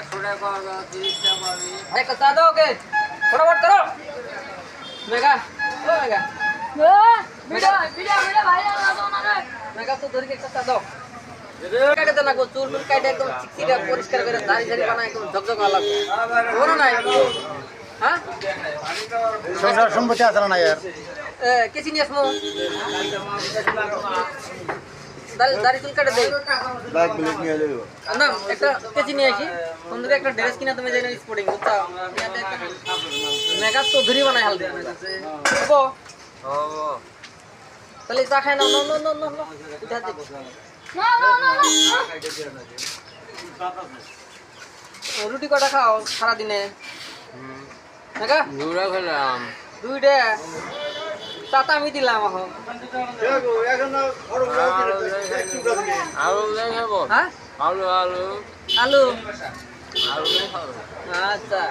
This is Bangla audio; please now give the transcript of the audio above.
100 টাকা 30 টাকা পাবি একটা চা দাও ওকে ফটাফট করো মেঘা ও মেঘা ভিডিও ভাইরাল না না রে মেঘা তো ধরে একটা চা দাও কাটে দেনা গো চুল চুল কাটে একদম চিকচিকা পরিষ্কার করে দাড়ি দাড়ি বানায় একদম ঝকঝক লাগবে ওরো নাই হ্যাঁ সংসার সম্পত্তি আছে না ইয়ার কেসি নিয়ে আসমো দাড়ি চুল কাটে দেই ব্ল্যাক ব্ল্যাক নিয়ে যাবো না একটা কেসি নিয়ে আসি তোমাদের একটা ড্রেস কিনা তুমি যাই না স্পোর্টিং বুঝছো মেঘা চৌধুরী বানায় হালদি হবো হবো তাহলে চা খায় না no no no no no উঠা দে রুটি কটা খাও সারা দিনে মেঘা দুরা খেলাম দুইটা চাটা আমি দিলাম এখন আলু দেখাবো হ্যাঁ আলু আলু আলু আলু দেখাবো আচ্ছা